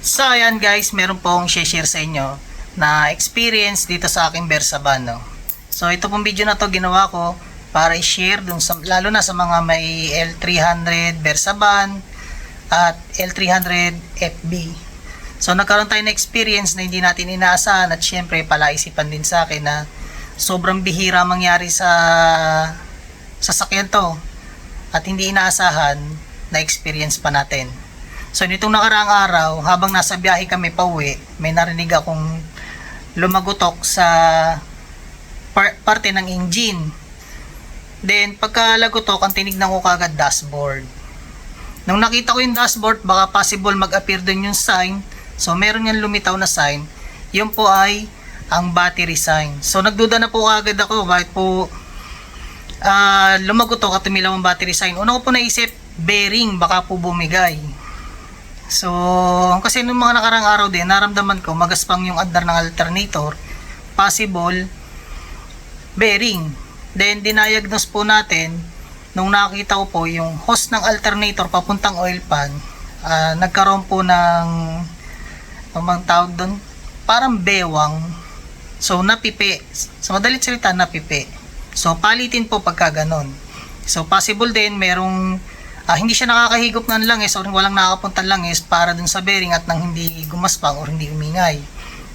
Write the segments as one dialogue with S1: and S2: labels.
S1: So ayan guys, meron po akong share sa inyo na experience dito sa aking Versaban, no? So ito pong video na to ginawa ko para i-share dun sa, lalo na sa mga may L300 Versaban at L300 FB. So nagkaroon tayo ng experience na hindi natin inaasahan at syempre palaisipan din sa akin na sobrang bihira mangyari sa sasakyan to at hindi inaasahan na experience pa natin. So nitong nakaraang araw, habang nasa biyahe kami pauwi, may narinig akong lumagutok sa parte ng engine. Then pagka lagutok, ang tinignan ko kagad dashboard. Nung nakita ko yung dashboard, baka possible mag-appear din yung sign. So meron yan lumitaw na sign. Yun po ay ang battery sign. So nagduda na po kagad ako, bakit po lumagutok at tumilaw ang battery sign. Una ko po naisip, bearing, baka po bumigay. So, kasi nung mga nakarang araw din, naramdaman ko magaspang yung andar ng alternator, possible bearing. Then, dinayagnos po natin, nung nakita ko po yung hose ng alternator papuntang oil pan, nagkaroon po ng, ang tawag doon, parang bewang. So, napipi. Sa madalit salita, napipi. So, palitin po pagka ganon. So, possible din, merong hindi siya nakakahigop ng langis or walang nakakapunta langis para dun sa bearing at nang hindi gumaspang or hindi umingay.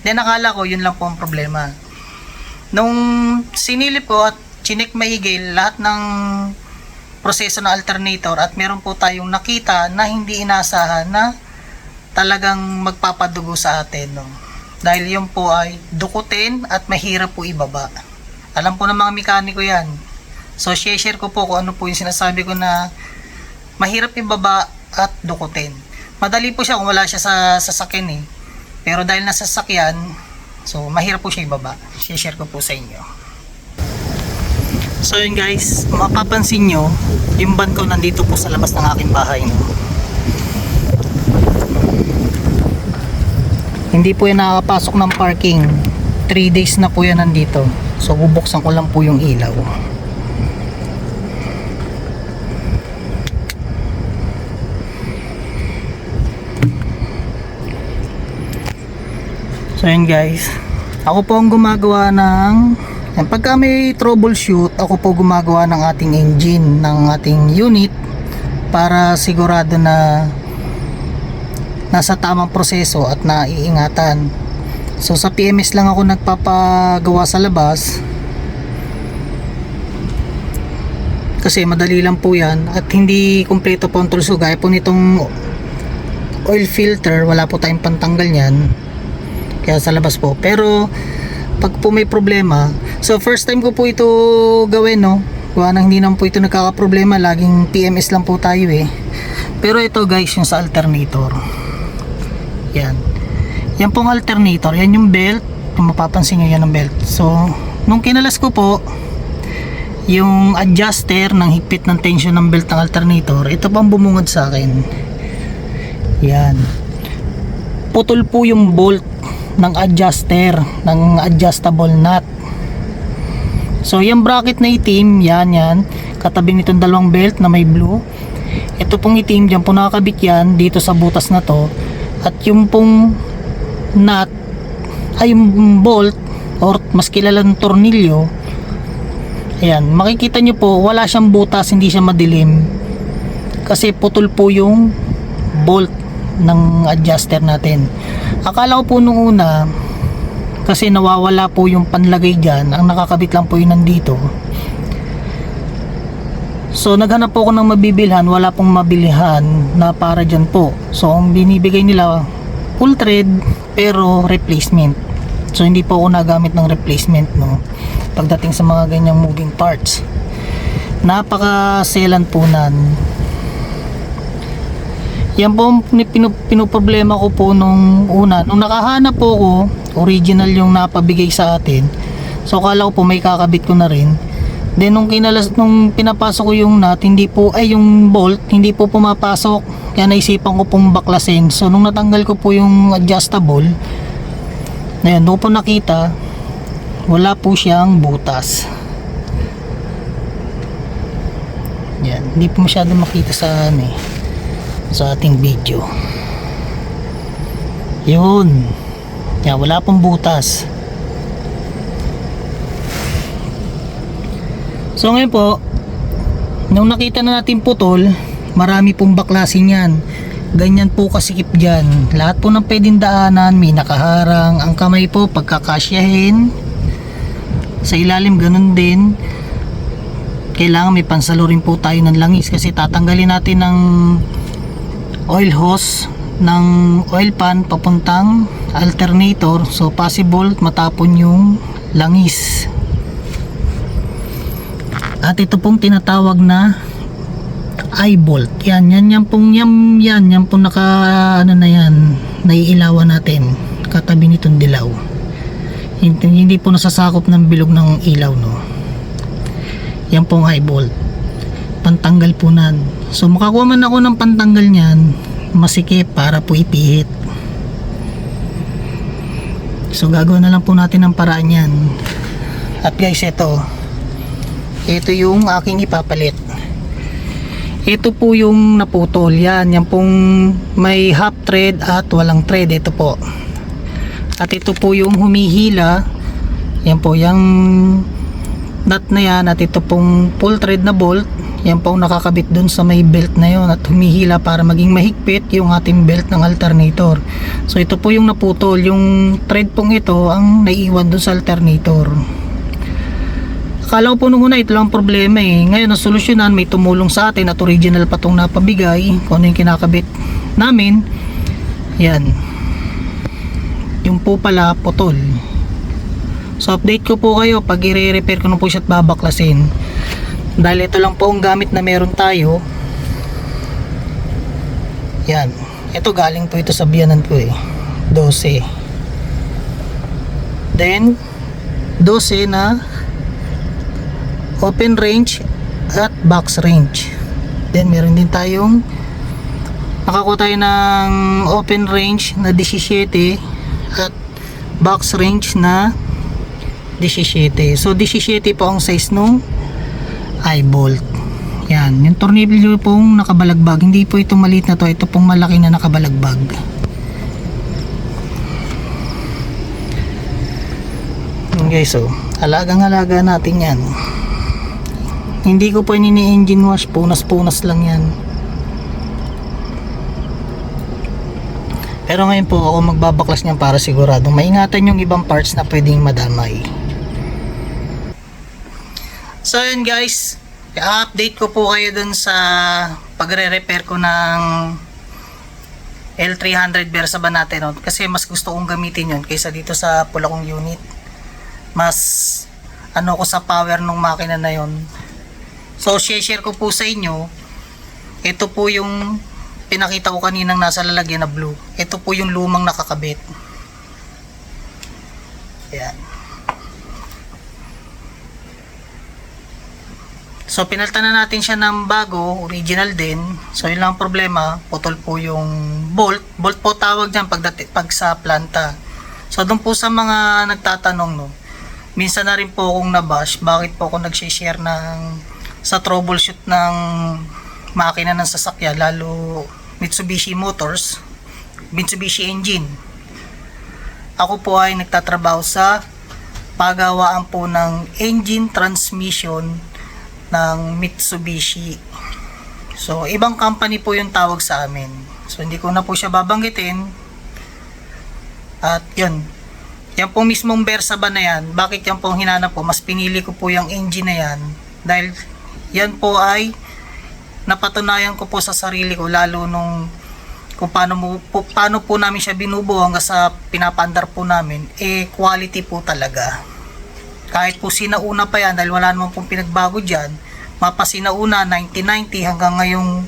S1: Then nakala ko yun lang po ang problema. Nung sinilip ko at chinek maigi lahat ng proseso ng alternator at meron po tayong nakita na hindi inasahan na talagang magpapadugo sa atin. No? Dahil yun po ay dukutin at mahirap po ibaba. Alam po ng mga mekaniko yan. So share ko po kung ano po yung sinasabi ko na mahirap ibaba at dukutin. Madali po siya kung wala siya sa sasakyan eh. Pero dahil nasa sasakyan, so mahirap po siya ibaba. Share ko po sa inyo. So yun guys, mapapansin nyo, yung van ko nandito po sa labas ng aking bahay. No? Hindi po yan nakakapasok ng parking. 3 days na po yan nandito. So bubuksan ko lang po yung ilaw. So yun guys, ako po ang gumagawa ng, pagka may troubleshoot, ako po gumagawa ng ating engine, ng ating unit para sigurado na nasa tamang proseso at naiingatan. So sa PMS lang ako nagpapagawa sa labas kasi madali lang po yan at hindi kumpleto po ang tools. So gaya po nitong oil filter, wala po tayong pantanggal yan kaya sa labas po. Pero pag po may problema, so first time ko po ito gawin, no, gawa na hindi naman po ito nagkakaproblema, laging PMS lang po tayo eh. Pero ito guys, yung sa alternator, yan pong alternator, yan yung belt, kung mapapansin nyo yan ang belt. So nung kinalas ko po yung adjuster ng higpit ng tension ng belt ng alternator, ito pang bumungad sa akin. Yan, putol po yung bolt ng adjuster, ng adjustable nut. So yung bracket na itim, yan katabi nitong dalawang belt na may blue. Ito pong itim, dyan po nakakabit yan dito sa butas na to. At yung pong nut ay yung bolt or mas kilalang tornilyo, ayan, makikita nyo po wala siyang butas, hindi siya madilim kasi putol po yung bolt ng adjuster natin. Akala ko po nung una kasi nawawala po yung panlagay dyan, ang nakakabit lang po yun nandito. So naghanap po ako ng mabibilhan, wala pong mabilihan na para dyan po. So ang binibigay nila full thread pero replacement. So hindi po ako nagamit ng replacement, no, pagdating sa mga ganyang moving parts. Napaka-selan po nan. Yan po pinoproblema ko po nung una. Nung nakahanap po ko, original yung napabigay sa atin. So akala ko po may kakabit ko na rin. Then nung pinapasok ko yung nut, yung bolt, hindi po pumapasok. Kaya naisipan ko pong baklasin. So nung natanggal ko po yung adjustable, ayan, doon po nakita, wala po siyang butas. Yan, hindi po masyado makita sa sa ating video. Yun. Yan, wala pong butas. So ngayon po, nung nakita na natin putol, marami pong baklasin yan. Ganyan po kasikip dyan. Lahat po ng pwedeng daanan, may nakaharang. Ang kamay po, pagkakasyahin. Sa ilalim, ganun din. Kailangan may pansalo rin po tayo ng langis kasi tatanggalin natin ng oil hose ng oil pan papuntang alternator. So possible matapon yung langis. At ito pong tinatawag na eye bolt. Yan pong naka ano na yan, naiilawan natin katabi nitong dilaw. Hindi po nasasakop ng bilog ng ilaw, no. Yan pong eye bolt. Pantanggal po nan. So makakuha man ako ng pantanggal niyan, masikip para po ipihit. So gagawin na lang po natin ang paraan yan. At guys, ito yung aking ipapalit. Ito po yung naputol. Yan pong may half thread at walang thread. Ito po. At ito po yung humihila. Yan po yung nut na yan. At ito pong full thread na bolt. Yan po nakakabit dun sa may belt na yon at humihila para maging mahigpit yung ating belt ng alternator. So ito po yung naputol. Yung thread pong ito ang naiiwan dun sa alternator. Akala ko po nung una ito lang problema eh. Ngayon nasolusyonan, may tumulong sa atin at original pa itong napabigay kung ano yung kinakabit namin. Yan. Yung po pala putol. So update ko po kayo pag i-repair ko na po siya at babaklasin. Dahil ito lang po ang gamit na meron tayo. Yan. Ito galing po ito sa biyanan ko eh. 12. Then 12 na open range at box range. Then meron din tayong nakakuha tayo ng open range na 17 at box range na 17. So 17 po ang size nung eye bolt. Yan, yung tornilyo pong nakabalagbag. Hindi po ito maliit na to, ito pong malaki na nakabalagbag. Okay, so alagang-alaga natin yan. Hindi ko po ini-engine wash, punas-punas lang yan. Pero ngayon po ako magbabaklas niyan para siguradong maingatan yung ibang parts na pwedeng madamay. So yun guys, i-update ko po kayo dun sa pagre-repair ko ng L300 Versaban natin, no? Kasi mas gusto kong gamitin yun kaysa dito sa pula kong unit. Mas ano ko sa power ng makina na yun. So share ko po sa inyo. Ito po yung pinakita ko kaninang nasa lalagyan na blue. Ito po yung lumang nakakabit. Ayan. So pinalitan na natin siya ng bago, original din. So yun lang ang problema, putol po yung bolt. Bolt po tawag dyan pag sa planta. So doon po sa mga nagtatanong, no, minsan na rin po akong nabash bakit po ako nag-share ng sa troubleshoot ng makina ng sasakyan, lalo Mitsubishi Motors, Mitsubishi engine. Ako po ay nagtatrabaho sa paggawaan po ng engine transmission ng Mitsubishi. So ibang company po yung tawag sa amin. So hindi ko na po siya babanggitin. At yun, yan po mismong Versaban na yan. Bakit yan po hinanap ko? Mas pinili ko po yung engine na yan dahil yan po ay napatunayan ko po sa sarili ko, lalo nung kung paano po namin siya binubuo hanggang sa pinapandar po namin, quality po talaga. Kahit po sinauna pa yan, dahil wala naman pong pinagbago dyan, mapasinauna 1990 hanggang ngayong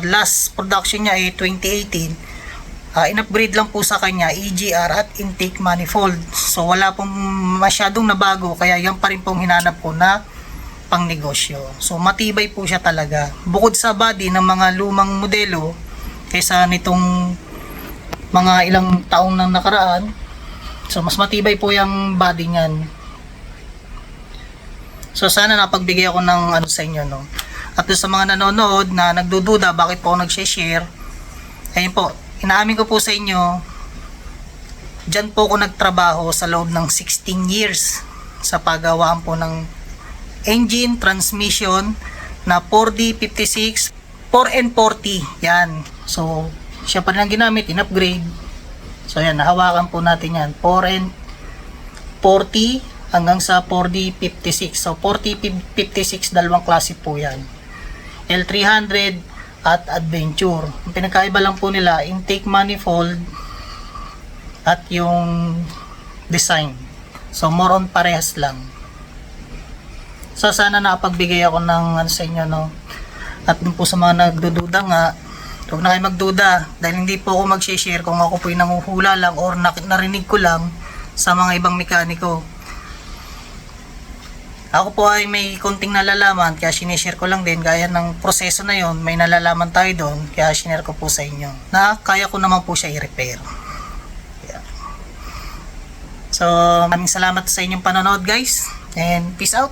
S1: last production niya ay 2018, in-upgrade lang po sa kanya EGR at intake manifold. So wala pong masyadong nabago, kaya yan pa rin pong hinanap ko na pang negosyo. So matibay po siya talaga. Bukod sa body ng mga lumang modelo kaysa nitong mga ilang taong nang nakaraan, so mas matibay po yung body niyan. So sana napagbigay ako ng ano sa inyo, no. At sa mga nanonood na nagdududa bakit po ako nag-share, ayun po, inaamin ko po sa inyo, dyan po ako nagtrabaho sa loob ng 16 years sa paggawaan po ng engine, transmission na 4D56, 4N40. Yan. So, siya pa rin ang ginamit, in-upgrade. So, yan, nahawakan po natin yan. 4N40 hanggang sa 4D56. So, 4D56, dalawang klase po yan. L300 at Adventure. Ang pinagkaiba lang po nila, intake manifold at yung design. So, more on parehas lang. So, sana nakapagbigay ako ng ano sa inyo, no? At dun po sa mga nagdududa nga, huwag na kayo magduda. Dahil hindi po ako mag-share kung ako po yung nanguhula lang or narinig ko lang sa mga ibang mekaniko. Ako po ay may konting nalalaman, kaya sinishare ko lang din. Gaya ng proseso na yon, may nalalaman tayo doon, kaya sinare ko po sa inyo. Na kaya ko naman po siya i-repair. Yeah. So, maraming salamat sa inyong panonood guys. And peace out!